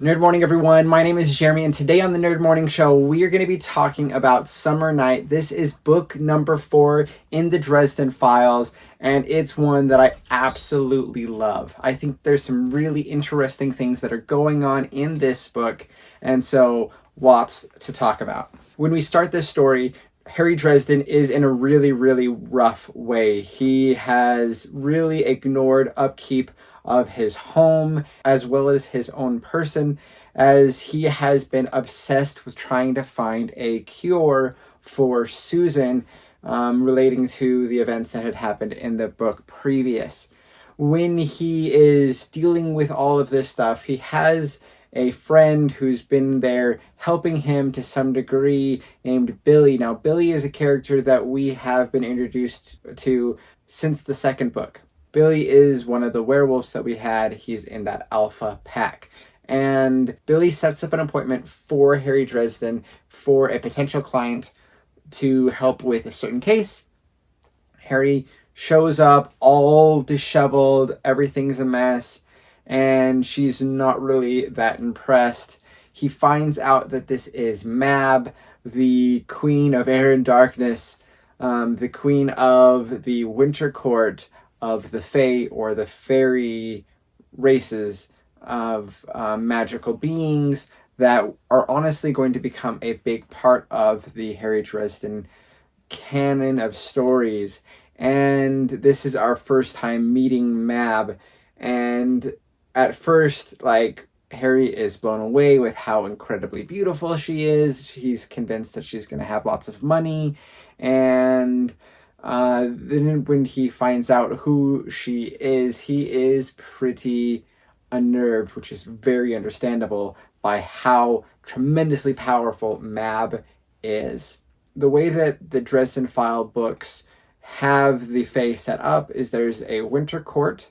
Nerd Morning, everyone. My name is Jeremy, and today on the Nerd Morning Show, we are going to be talking about Summer Night. This is book number 4 in the Dresden Files, and it's one that I absolutely love. I think there's some really interesting things that are going on in this book, and so lots to talk about. When we start this story, Harry Dresden is in a really, really rough way. He has really ignored upkeep of his home as well as his own person, as he has been obsessed with trying to find a cure for Susan, relating to the events that had happened in the book previous. When he is dealing with all of this stuff, he has a friend who's been there helping him to some degree named Billy. Now, Billy is a character that we have been introduced to since the second book. Billy is one of the werewolves that we had. He's in that alpha pack. And Billy sets up an appointment for Harry Dresden for a potential client to help with a certain case. Harry shows up all disheveled, everything's a mess, and she's not really that impressed. He finds out that this is Mab, the queen of air and darkness, the queen of the winter court of the Fae, or the fairy races of magical beings that are honestly going to become a big part of the Harry Dresden canon of stories. And this is our first time meeting Mab, and at first, Harry is blown away with how incredibly beautiful she is. He's convinced that she's going to have lots of money, and then when he finds out who she is, he is pretty unnerved, which is very understandable by how tremendously powerful Mab is. The way that the Dresden File books have the Fae set up is there's a winter court,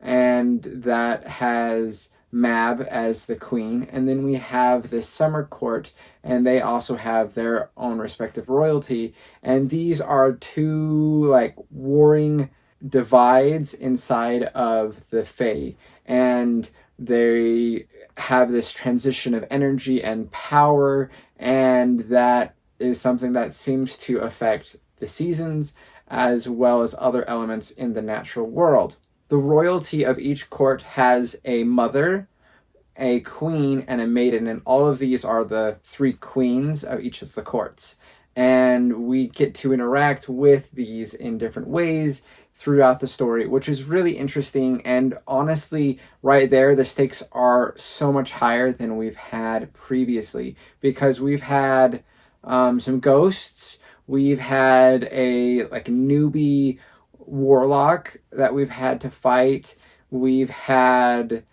and that has Mab as the queen, and then we have this summer court, and they also have their own respective royalty, and these are two warring divides inside of the Fae, and they have this transition of energy and power, and that is something that seems to affect the seasons as well as other elements in the natural world. The royalty of each court has a mother, a queen, and a maiden, and all of these are the 3 queens of each of the courts. And we get to interact with these in different ways throughout the story, which is really interesting. And honestly, right there, the stakes are so much higher than we've had previously, because we've had some ghosts, we've had a newbie warlock that we've had to fight. We've had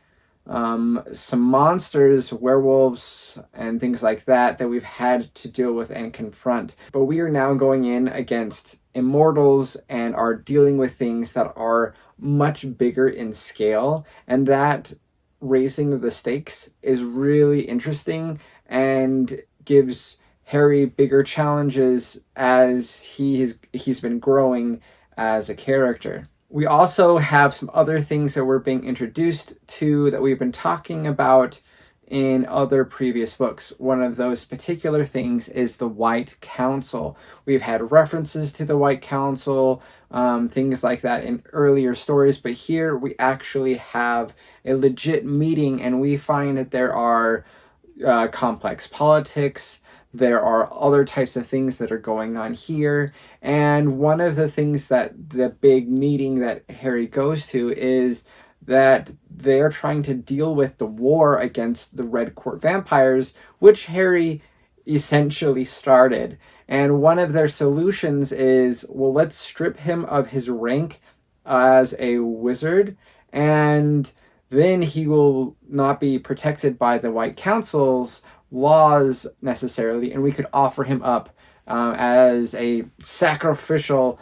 some monsters, werewolves, and things like that we've had to deal with and confront. But we are now going in against immortals and are dealing with things that are much bigger in scale, and that raising of the stakes is really interesting and gives Harry bigger challenges as he's been growing as a character. We also have some other things that we're being introduced to that we've been talking about in other previous books. One of those particular things is the White Council. We've had references to the White Council, things like that in earlier stories, but here we actually have a legit meeting, and we find that there are complex politics. There are other types of things that are going on here. And one of the things that the big meeting that Harry goes to is that they're trying to deal with the war against the Red Court vampires, which Harry essentially started. And one of their solutions is, well, let's strip him of his rank as a wizard, and then he will not be protected by the White Council's laws necessarily, and we could offer him up as a sacrificial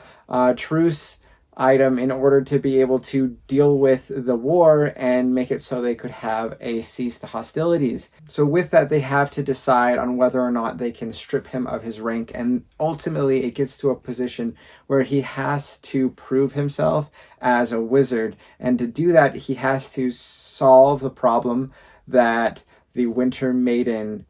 truce item in order to be able to deal with the war and make it so they could have a cease to hostilities. So with that, they have to decide on whether or not they can strip him of his rank, and ultimately it gets to a position where he has to prove himself as a wizard, and to do that he has to solve the problem that the Winter Maiden,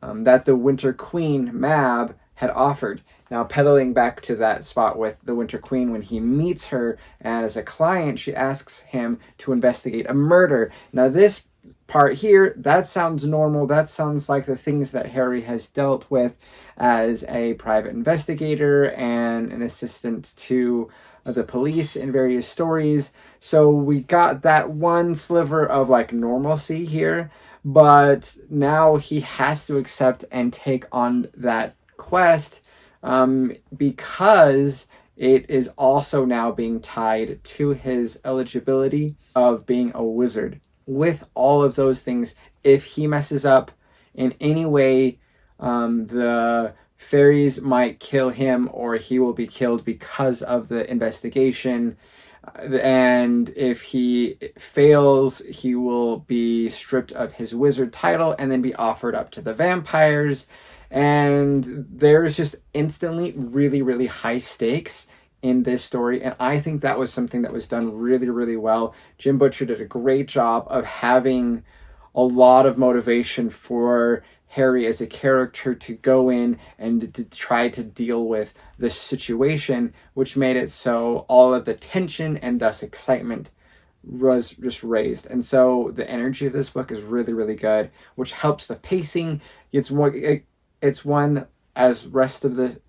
that the Winter Queen, Mab, had offered. Now, pedaling back to that spot with the Winter Queen, when he meets her, and as a client, she asks him to investigate a murder. Now, this part here, that sounds normal. That sounds like the things that Harry has dealt with as a private investigator and an assistant to the police in various stories. So we got that one sliver of like normalcy here, but now he has to accept and take on that quest, because it is also now being tied to his eligibility of being a wizard. With all of those things, if he messes up in any way, the fairies might kill him, or he will be killed because of the investigation. And if he fails, he will be stripped of his wizard title and then be offered up to the vampires. And there's just instantly really, really high stakes in this story, and I think that was something that was done really, really well. Jim Butcher did a great job of having a lot of motivation for Harry as a character to go in and to try to deal with the situation, which made it so all of the tension and thus excitement was just raised. And so the energy of this book is really, really good, which helps the pacing. It's one as rest of the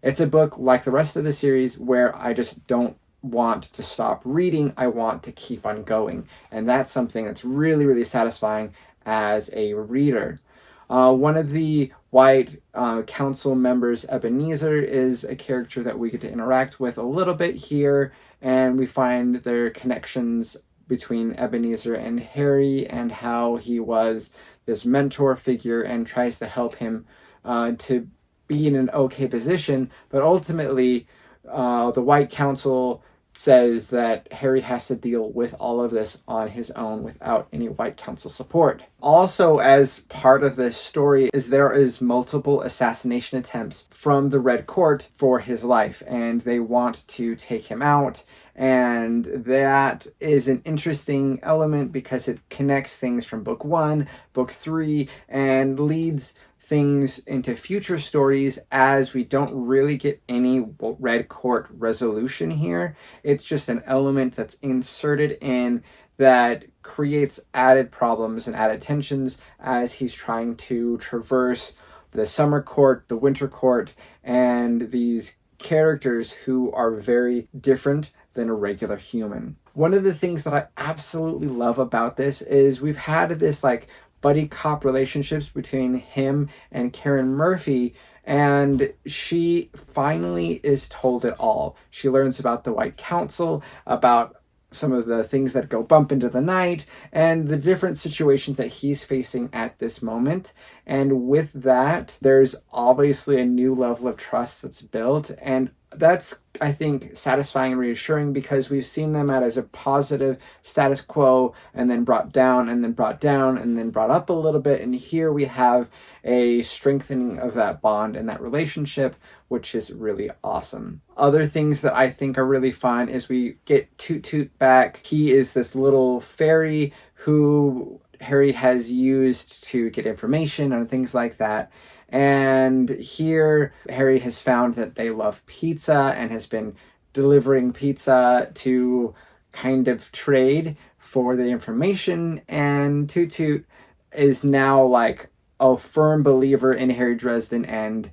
It's a book like the rest of the series where I just don't want to stop reading. I want to keep on going. And that's something that's really, really satisfying as a reader. One of the White Council members, Ebenezer, is a character that we get to interact with a little bit here. And we find their connections between Ebenezer and Harry, and how he was this mentor figure and tries to help him to be in an okay position, but ultimately the White Council says that Harry has to deal with all of this on his own without any White Council support. Also, as part of this story, there is multiple assassination attempts from the Red Court for his life, and they want to take him out. And that is an interesting element because it connects things from book 1, book 3, and leads things into future stories, as we don't really get any Red Court resolution here. It's just an element that's inserted in that creates added problems and added tensions as he's trying to traverse the Summer Court, the Winter Court, and these characters who are very different than a regular human. One of the things that I absolutely love about this is we've had this like buddy cop relationships between him and Karen Murphy, and she finally is told it all. She learns about the White Council, about some of the things that go bump into the night, and the different situations that he's facing at this moment. And with that, there's obviously a new level of trust that's built, and that's, I think, satisfying and reassuring, because we've seen them at as a positive status quo, and then brought down, and then brought down, and then brought up a little bit. And here we have a strengthening of that bond and that relationship, which is really awesome. Other things that I think are really fun is we get Toot Toot back. He is this little fairy who Harry has used to get information and things like that. And here Harry has found that they love pizza and has been delivering pizza to kind of trade for the information. And Toot Toot is now like a firm believer in Harry Dresden, and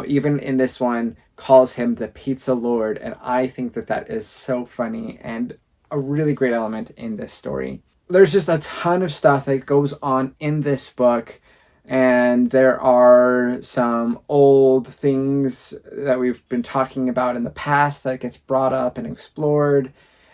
even in this one calls him the Pizza Lord. And I think that that is so funny and a really great element in this story. There's just a ton of stuff that goes on in this book. And there are some old things that we've been talking about in the past that gets brought up and explored.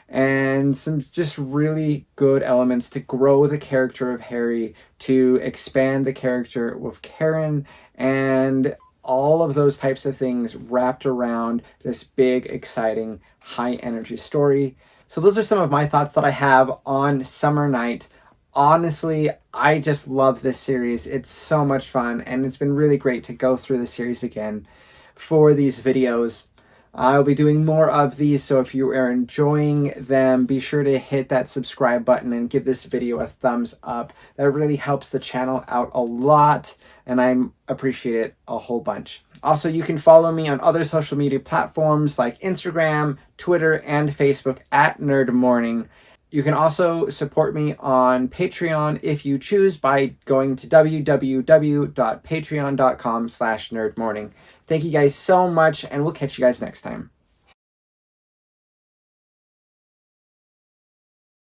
And some just really good elements to grow the character of Harry, to expand the character of Karen, and all of those types of things wrapped around this big, exciting, high-energy story. So those are some of my thoughts that I have on Summer Night. Honestly, I just love this series. It's so much fun, and it's been really great to go through the series again for these videos. I'll be doing more of these, so if you are enjoying them, be sure to hit that subscribe button and give this video a thumbs up. That really helps the channel out a lot, and I appreciate it a whole bunch. Also, you can follow me on other social media platforms like Instagram, Twitter, and Facebook at Nerd Morning. You can also support me on Patreon if you choose by going to www.patreon.com/nerdmorning. Thank you guys so much, and we'll catch you guys next time.